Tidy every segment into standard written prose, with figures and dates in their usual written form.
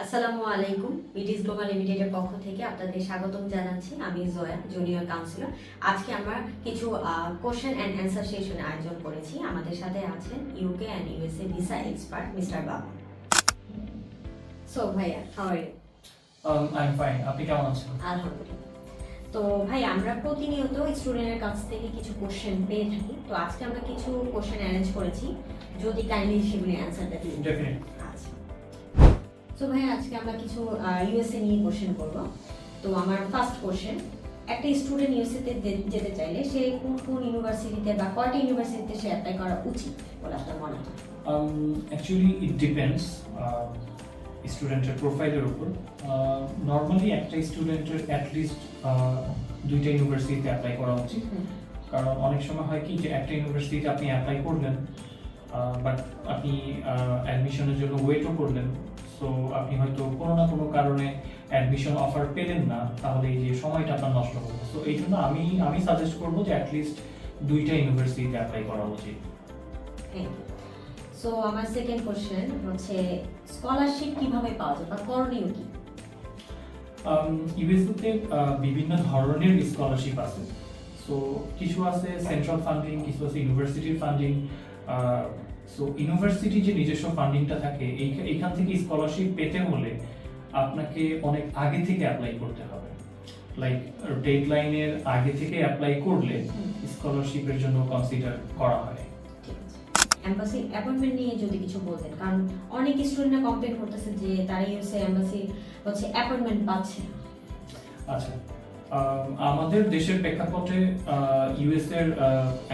আসসালামু আলাইকুম। It is global লিমিটেডের পক্ষ থেকে আপনাদের স্বাগতম জানাচ্ছি। আমি জয়া, জুনিয়র কাউন্সিলর। আজকে আমরা কিছু কোশ্চেন অ্যান্ড অ্যান্সার সেশনের আয়োজন করেছি। আমাদের সাথে আছেন UK and USA visa expert mister Babu. So ভাইয়া, how are you? I am fine. আপনি কেমন আছেন? আলহামদুলিল্লাহ। তো ভাই, আমরা প্রতিনিয়ত স্টুডেন্টের কাছ থেকে কিছু কোশ্চেন পেয়ে থাকি। তো আজকে আমরা কিছু কোশ্চেন অ্যারেঞ্জ করেছি, যদি কাইন্ডলি সেগুলি অ্যান্সারটা দিই। ডেফিনেটলি। আচ্ছা, তো ভাই আজকে আমরা কিছু ইউএসএ নিয়ে কোশ্চেন করব। তো আমার ফার্স্ট কোশ্চেন, একটা স্টুডেন্ট ইউএসএতে যেতে চাইলে সে কোন কোন ইউনিভার্সিটিতে বা কয়টা ইউনিভার্সিটিতে সে অ্যাপ্লাই করা উচিত বলে আপনার মনে হয়? অ্যাকচুয়ালি ইট ডিপেন্ডস স্টুডেন্টের প্রোফাইলের উপর। নর্মালি একটা স্টুডেন্টের অ্যাটলিস্ট দুইটা ইউনিভার্সিটিতে অ্যাপ্লাই করা উচিত। কারণ অনেক সময় হয় কি যে একটা ইউনিভার্সিটিতে আপনি অ্যাপ্লাই করলেন, বাট আপনি অ্যাডমিশনের জন্য ওয়েটও করলেন, সো আপনি হয়তো কোনো না কোনো কারণে অ্যাডমিশন অফার পেলেন না, তাহলে এই যে সময়টা আপনার নষ্ট হবে। সো এই জন্য আমি সাজেস্ট করবো যে অ্যাটলিস্ট দুইটা ইউনিভার্সিটিতে অ্যাপ্লাই করা উচিত। সো আমার সেকেন্ড কোশ্চেন হচ্ছে, স্কলারশিপ কিভাবে পাওয়া যায় বা করণীয় কি? ইউএসএতে বিভিন্ন ধরনের স্কলারশিপ আছে। সো কিছু আছে সেন্ট্রাল ফান্ডিং, কিছু আছে ইউনিভার্সিটির ফান্ডিং। সো ইউনিভার্সিটি যে নিজস্ব ফান্ডিংটা থাকে, এইখান থেকে স্কলারশিপ পেতে হলে আপনাকে অনেক আগে থেকে অ্যাপ্লাই করতে হবে। লাইক ডেডলাইনের আগে থেকে অ্যাপ্লাই করলে স্কলারশিপের জন্য কনসিডার করা হয়। এমবাসি অ্যাপয়েন্টমেন্ট নিয়ে যদি কিছু বলতেন, কারণ অনেক স্টুডেন্টরা কমপ্লেন করতেছে যে তারা ইউএসএ এমবাসি হচ্ছে অ্যাপয়েন্টমেন্ট পাচ্ছে না। আচ্ছা, আমাদের দেশের প্রেক্ষাপটে ইউএস এর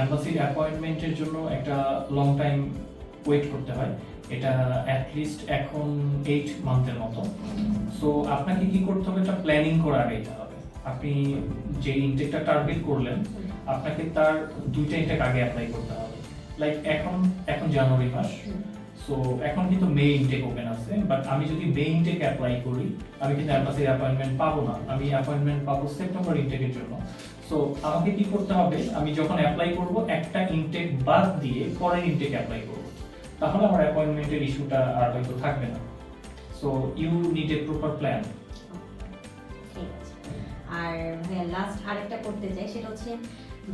এম্বাসির অ্যাপয়েন্টমেন্টের জন্য একটা লং টাইম ওয়েট করতে হয়। এটা অ্যাটলিস্ট এখন 8 মান্থের মতো। সো আপনাকে কি করতে হবে, এটা প্ল্যানিং করে আগাইতে হবে। আপনি যে ইনটেকটা টার্গেট করলেন, আপনাকে তার দুইটা ইনটেক আগে অ্যাপ্লাই করতে হবে। লাইক এখন জানুয়ারি মাস, সো এখন কিন্তু মে ইনটেক ওপেন আছে, বাট আমি যদি মে ইনটেক অ্যাপ্লাই করি, আমি কিন্তু এম্বাসির অ্যাপয়েন্টমেন্ট পাবো না। আমি অ্যাপয়েন্টমেন্ট পাবো সেপ্টেম্বর ইনটেকের জন্য। সো আমাকে কি করতে হবে, আমি যখন অ্যাপ্লাই করব একটা ইনটেক বাদ দিয়ে পরের ইনটেক অ্যাপ্লাই করব, তাহলে আমার অ্যাপয়েন্টমেন্টের ইস্যুটা আর হয়তো থাকবে না। So you need a proper plan. ঠিক আছে। আর ভাইয়া লাস্ট আরেকটা করতে চাই, সেটা হচ্ছে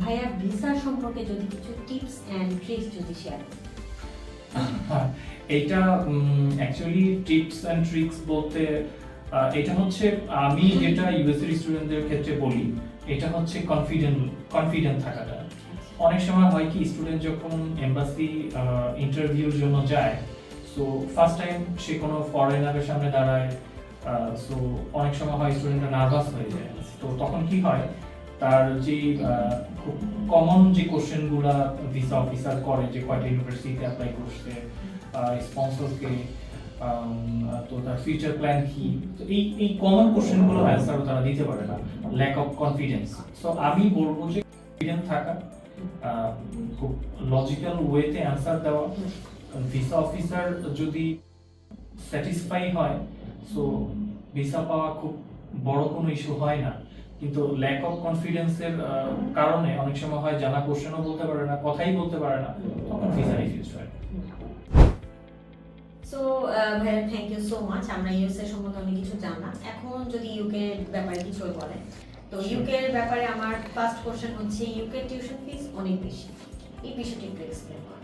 ভাইয়া ভিসা সম্পর্কে যদি কিছু টিপস এন্ড ট্রিক্স যদি শেয়ার করেন। এইটা অ্যাকচুয়ালি টিপস এন্ড ট্রিক্স বলতে এটা হচ্ছে আমি যেটা ইউএসএর স্টুডেন্টদের ক্ষেত্রে বলি, এটা হচ্ছে কনফিডেন্ট থাকাটা। অনেক সময় হয় কি, স্টুডেন্ট যখন এমবাসি ইন্টারভিউর জন্য যায়, সো ফার্স্ট টাইম সে কোনো ফরেনারের সামনে দাঁড়ায়, সো অনেক সময় হয় স্টুডেন্টরা নার্ভাস হয়ে যায়। তো তখন কি হয়, তার যে খুব কমন যে কোশ্চেনগুলা ভিসা অফিসার করে, যে কয়টা ইউনিভার্সিটিতে অ্যাপ্লাই করছে, স্পন্সরকে, তো তার ফিউচার প্ল্যান কি, তো এই কমন কোশ্চেনগুলো অ্যান্সার তারা দিতে পারে না, ল্যাক অফ কনফিডেন্স। সো আমি বলবো যে কনফিডেন্ট থাকা, খুব লজিক্যাল ওয়েতে অ্যান্সার দেওয়া। ভিসা অফিসার যদি স্যাটিসফাই হয়, সো ভিসা পাওয়া খুব বড় কোনো ইস্যু হয় না। কিন্তু ল্যাক অফ কনফিডেন্সের কারণে অনেক সময় হয় জানা কোশ্চেনও বলতে পারে না, কথাই বলতে পারে না, তখন ভিসা রিফিউজ হয়। সো ভাইয়া, থ্যাংক ইউ সো মাচ। আমরা ইউএসএ সম্বন্ধে অনেক কিছু জানলাম। এখন যদি ইউকে ব্যাপারে কিছু বলেন, তো ইউকে এর ব্যাপারে আমার ফার্স্ট কোশ্চেন হচ্ছে, ইউকে টিউশন ফিস অনেক বেশি, এই বিষয়টি একটু এক্সপ্লেইন করুন।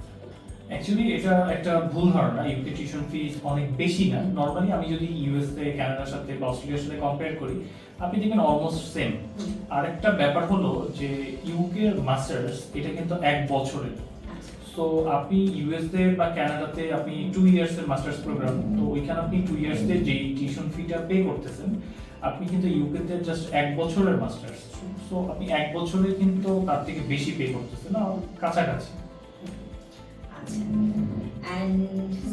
অ্যাকচুয়ালি এটা একটা ভুল ধারণা, ইউকে টিউশন ফিস অনেক বেশি না। নর্মালি আমি যদি ইউএসএ, কানাডার সাথে বা অস্ট্রেলিয়ার সাথে কম্পেয়ার করি, আপনি দেখবেন অলমোস্ট সেম। আরেকটা ব্যাপার হলো যে ইউকে মাস্টার্স এটা কিন্তু 1 বছরের। সো আপনি ইউএসএ বা কানাডাতে আপনি 2 ইয়ার্সের মাস্টার্স প্রোগ্রাম, তো ওইখানে আপনি 2 ইয়ার্সে যেই টিউশন ফিটা পে করতেছেন, আপনি কিন্তু ইউকেতে জাস্ট 1 বছরের মাস্টার্স। সো আপনি 1 বছরে কিন্তু তার থেকে বেশি পে করতেছেন না, কাছাকাছি। আচ্ছা, এন্ড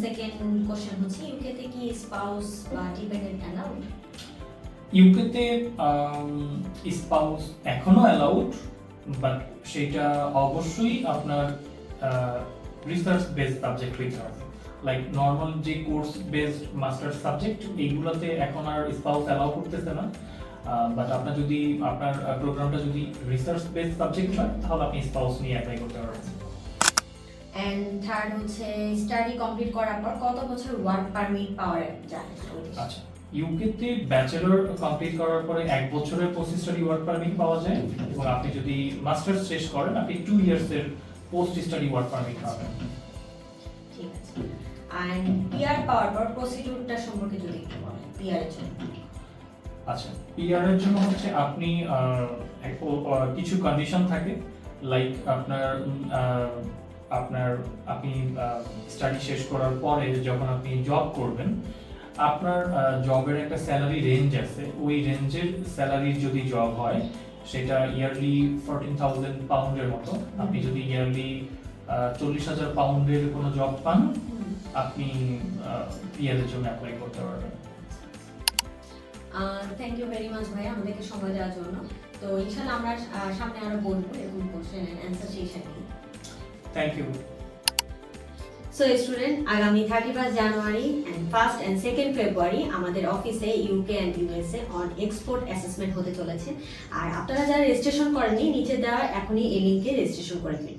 সেকেন্ড কোশ্চেন হচ্ছে, ইউকেতে কি স্পাউস বা ডিপেন্ডেন্ট অ্যালাউড? ইউকেতে স্পাউস এখনো অ্যালাউড, বাট সেটা অবশ্যই আপনার রিসার্চ বেসড সাবজেক্ট হইতে হবে। লাইক নর্মাল যে কোর্স বেসড মাস্টার্স সাবজেক্ট, এইগুলোতে এখন আর স্পাউস অ্যালাউ করতেছে না। বাট আপনার যদি আপনার প্রোগ্রামটা যদি রিসার্চ বেসড সাবজেক্ট হয়, তাহলে আপনি স্পাউস নিয়ে অ্যাপ্লাই করতে পারবেন। এন্ড থার্ড হচ্ছে স্টাডি কমপ্লিট করার পর কত বছর ওয়ার্ক পারমিট পাওয়া যায়? আচ্ছা, ইউকেতে ব্যাচেলর কমপ্লিট করার পরে 1 বছরের পোস্ট স্টাডি ওয়ার্ক পারমিট পাওয়া যায়, এবং আপনি যদি মাস্টার্স শেষ করেন আপনি 2 ইয়ার্সের পোস্ট স্টাডি ওয়ার্ক পারমিট পাবেন। ঠিক আছে। এন্ড পিআর পাওয়ার পর প্রসিডিউরটা সম্পর্কে যদি একটু বলেন পিআর এর জন্য। আচ্ছা, পিআর এর জন্য হচ্ছে আপনি কিছু কন্ডিশন থাকে, লাইক আপনি স্টাডি শেষ করার পরে যখন আপনি জব করবেন, আপনার জবের একটা স্যালারি রেঞ্জ আছে, ওই রেঞ্জের স্যালারির যদি জব হয় সেটা ইয়ারলি 14,000 পাউন্ডের মতো। আপনি যদি ইয়ারলি 40,000 পাউন্ডের কোনো জব পান, আপনি পিআর এর জন্য অ্যাপ্লাই করতে পারবেন। থ্যাংক ইউ ভেরি মাচ ভাইয়া আমাদেরকে সময় দেওয়ার জন্য। তো ইনশাআল্লাহ আমরা সামনে আরো বলবো এরকম কোশ্চেন এন্ড অ্যান্সার সেশন নিয়ে। Thank you. সো স্টুডেন্ট, আগামী 31 জানুয়ারি এন্ড 1st and 2nd ফেব্রুয়ারি আমাদের অফিসে UK and USA on export assessment হতে চলেছে। আর আপনারা যারা রেজিস্ট্রেশন করেননি, নিচে দেওয়া এখনই এই লিংকে রেজিস্ট্রেশন করে নিন।